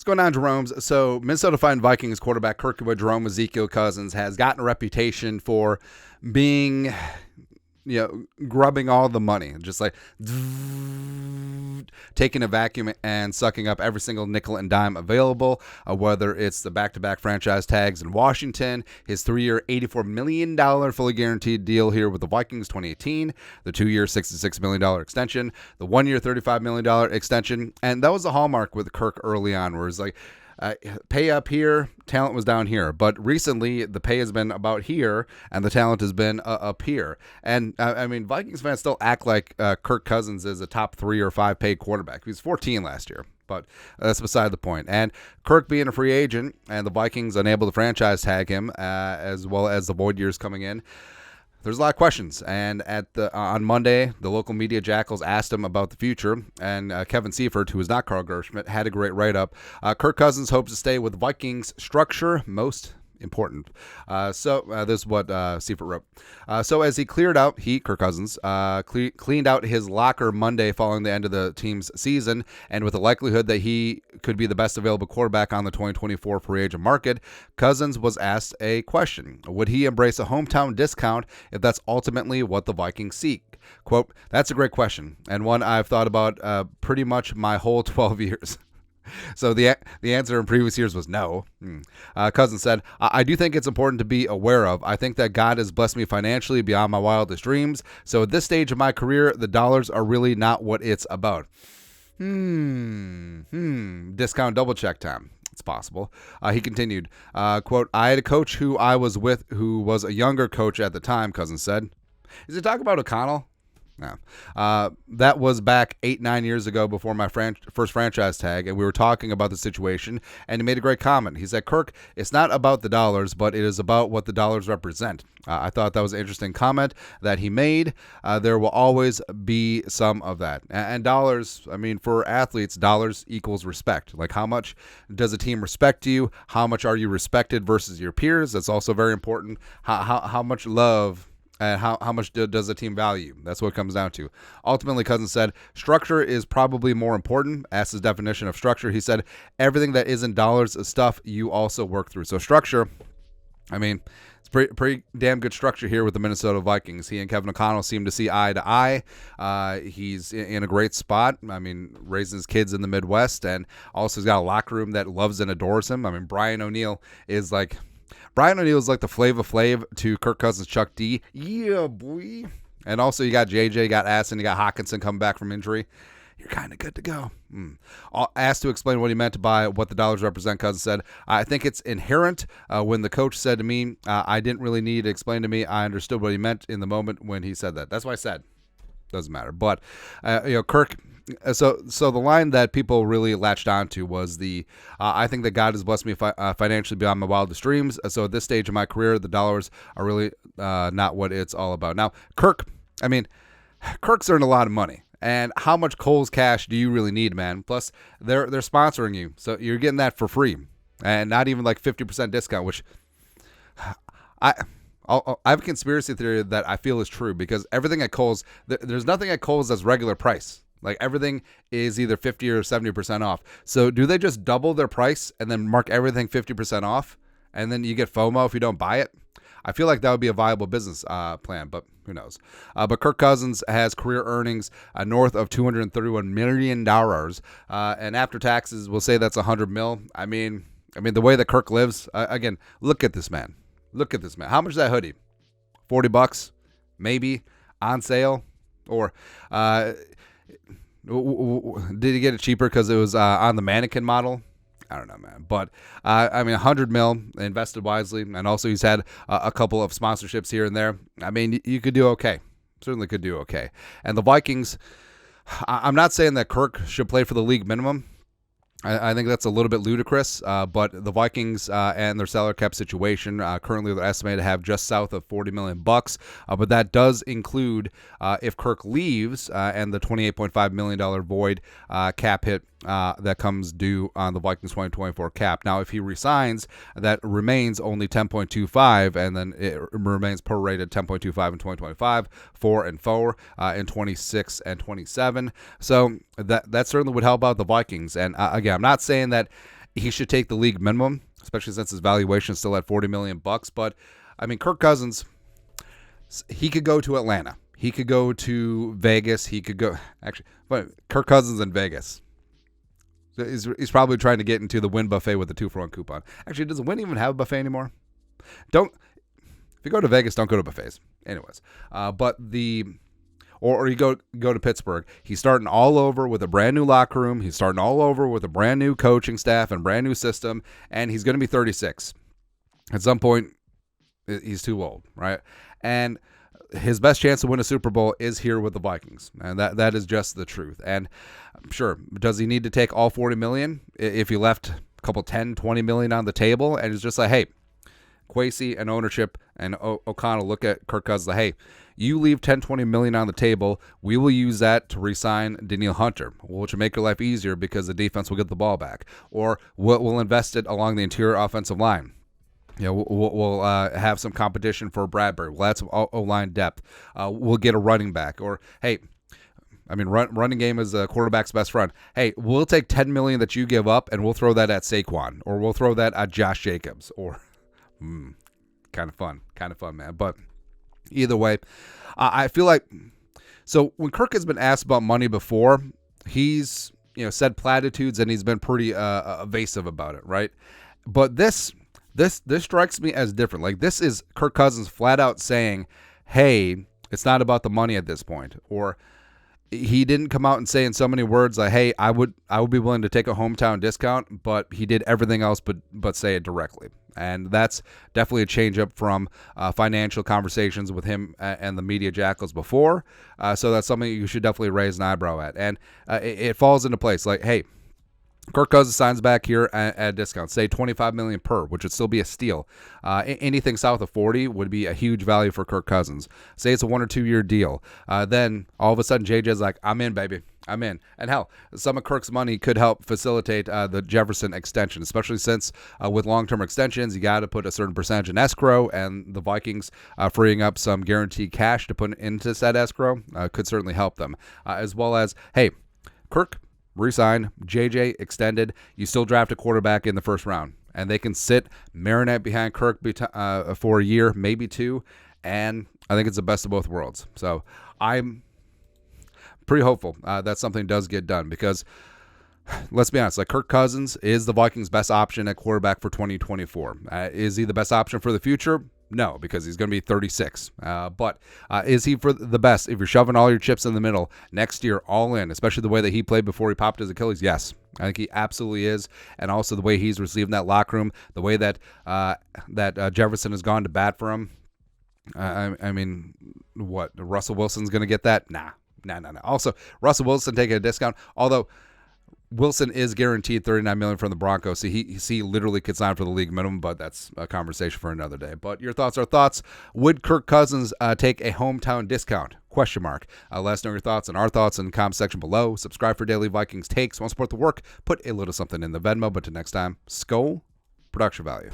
going on, Jerome's? So Minnesota Fighting Vikings quarterback Kirk Jerome Ezekiel Cousins has gotten a reputation for being, grubbing all the money, just like taking a vacuum and sucking up every single nickel and dime available, whether it's the back-to-back franchise tags in Washington, his 3-year, $84 million fully guaranteed deal here with the Vikings 2018, the 2-year, $66 million extension, the 1-year, $35 million extension, and that was the hallmark with Kirk early on, where it's like, pay up here, talent was down here. But recently, the pay has been about here, and the talent has been up here. And, Vikings fans still act like Kirk Cousins is a top 3 or 5 paid quarterback. He was 14 last year, but that's beside the point. And Kirk being a free agent, and the Vikings unable to franchise tag him, as well as the void years coming in, there's a lot of questions, and on Monday, the local media jackals asked him about the future, and Kevin Seifert, who is not Carl Gershman, had a great write-up. Kirk Cousins hopes to stay with Vikings structure, most important. This is what Seifert wrote. So as he cleared out, Kirk Cousins, cleaned out his locker Monday following the end of the team's season, and with the likelihood that he could be the best available quarterback on the 2024 free agent market, Cousins was asked a question. Would he embrace a hometown discount if that's ultimately what the Vikings seek? Quote, "That's a great question, and one I've thought about pretty much my whole 12 years. So the answer in previous years was no. Cousins said, "I do think it's important to be aware of. I think that God has blessed me financially beyond my wildest dreams. So at this stage of my career, the dollars are really not what it's about." Discount double check time. It's possible. He continued, quote, "I had a coach who I was with who was a younger coach at the time," Cousins said. Is he talking about O'Connell? No. That was back 8-9 years ago before my first franchise tag, and we were talking about the situation, and he made a great comment. He said, "Kirk, it's not about the dollars, but it is about what the dollars represent." I thought that was an interesting comment that he made. There will always be some of that. And dollars, for athletes, dollars equals respect. Like, how much does a team respect you? How much are you respected versus your peers? That's also very important. How much love and how much does a team value? That's what it comes down to. Ultimately, Cousins said, structure is probably more important. Asked his definition of structure, he said, everything that isn't dollars is stuff you also work through. So structure, it's pretty damn good structure here with the Minnesota Vikings. He and Kevin O'Connell seem to see eye to eye. He's in a great spot. Raising his kids in the Midwest, and also he's got a locker room that loves and adores him. Brian O'Neill is like the Flava Flav to Kirk Cousins' Chuck D. Yeah, boy. And also you got JJ, you got Aston, you got Hawkinson coming back from injury. You're kind of good to go. Asked to explain what he meant by what the dollars represent, Cousins said, "I think it's inherent. When the coach said to me, I didn't really need to explain to me. I understood what he meant in the moment when he said that." That's what I said. Doesn't matter. But, Kirk... So the line that people really latched onto was I think that God has blessed me financially beyond my wildest dreams. So at this stage of my career, the dollars are really not what it's all about. Now, Kirk's earned a lot of money. And how much Kohl's cash do you really need, man? Plus, they're sponsoring you. So you're getting that for free. And not even like 50% discount, which I have a conspiracy theory that I feel is true, because everything at Kohl's, there's nothing at Kohl's that's regular price. Like, everything is either 50 or 70% off. So do they just double their price and then mark everything 50% off, and then you get FOMO if you don't buy it? I feel like that would be a viable business plan, but who knows? But Kirk Cousins has career earnings north of $231 million, and after taxes, we'll say that's $100 million. The way that Kirk lives, again, look at this man. Look at this man. How much is that hoodie? $40, maybe, on sale, or did he get it cheaper because it was on the mannequin model? I don't know, man. But, $100 million invested wisely. And also he's had a couple of sponsorships here and there. You could do okay. Certainly could do okay. And the Vikings, I'm not saying that Kirk should play for the league minimum. I think that's a little bit ludicrous, but the Vikings and their salary cap situation, currently they're estimated to have just south of $40 million, but that does include if Kirk leaves and the $28.5 million void cap hit that comes due on the Vikings 2024 cap. Now, if he resigns, that remains only 10.25, and then it remains prorated 10.25 in 2025, 4 and 4 in 26 and 27. So that certainly would help out the Vikings. And again, I'm not saying that he should take the league minimum, especially since his valuation is still at $40 million. But I mean, Kirk Cousins, he could go to Atlanta. He could go to Vegas. He could go but Kirk Cousins in Vegas. He's probably trying to get into the Wynn buffet with the 2-for-1 coupon. Actually, does Wynn even have a buffet anymore? If you go to Vegas, don't go to buffets. Anyways, but or you go to Pittsburgh. He's starting all over with a brand new locker room. He's starting all over with a brand new coaching staff and brand new system, and he's going to be 36. At some point, he's too old, right? And his best chance to win a Super Bowl is here with the Vikings, and that is just the truth. And sure, does he need to take all $40 million if he left a couple $10-20 million on the table? And it's just like, hey, Kwesi and ownership and O'Connell look at Kirk Cousins like, hey, you leave $10-20 million on the table, we will use that to re-sign Danielle Hunter, which will make your life easier because the defense will get the ball back, or we'll invest it along the interior offensive line. You know, we'll have some competition for Bradbury. We'll add some O-line depth. We'll get a running back. Or, hey, I mean, running game is a quarterback's best friend. Hey, we'll take $10 million that you give up, and we'll throw that at Saquon, or we'll throw that at Josh Jacobs. Or, kind of fun, man. But either way, I feel like, so when Kirk has been asked about money before, he's said platitudes, and he's been pretty evasive about it, right? But this strikes me as different. Like, this is Kirk Cousins flat out saying, hey, it's not about the money at this point. Or he didn't come out and say in so many words like, hey, I would be willing to take a hometown discount, but he did everything else but say it directly. And that's definitely a change up from financial conversations with him and the media jackals before. So that's something you should definitely raise an eyebrow at. And it falls into place. Like, hey, Kirk Cousins signs back here at a discount, say $25 million per, which would still be a steal. Anything south of 40 would be a huge value for Kirk Cousins. Say it's a 1 or 2 year deal. Then all of a sudden JJ's like, I'm in, baby. I'm in. And hell, some of Kirk's money could help facilitate the Jefferson extension, especially since with long-term extensions, you got to put a certain percentage in escrow, and the Vikings freeing up some guaranteed cash to put into said escrow could certainly help them. As well as, hey, Kirk re-sign, JJ extended, you still draft a quarterback in the first round, and they can sit, marinate behind Kirk for a year, maybe 2, and I think it's the best of both worlds. So I'm pretty hopeful that something does get done, because let's be honest, like, Kirk Cousins is the Vikings' best option at quarterback for 2024. Is he the best option for the future? No, because he's going to be 36. But is he for the best? If you're shoving all your chips in the middle next year, all in, especially the way that he played before he popped his Achilles, yes. I think he absolutely is. And also the way he's received in that locker room, the way that Jefferson has gone to bat for him. I mean, what? Russell Wilson's going to get that? Nah. Also, Russell Wilson taking a discount, although Wilson is guaranteed $39 million from the Broncos, so he literally could sign for the league minimum, but that's a conversation for another day. But your thoughts are thoughts. Would Kirk Cousins take a hometown discount? ? Let us know your thoughts and our thoughts in the comment section below. Subscribe for daily Vikings takes. Want to support the work? Put a little something in the Venmo. But till next time, Skol, production value.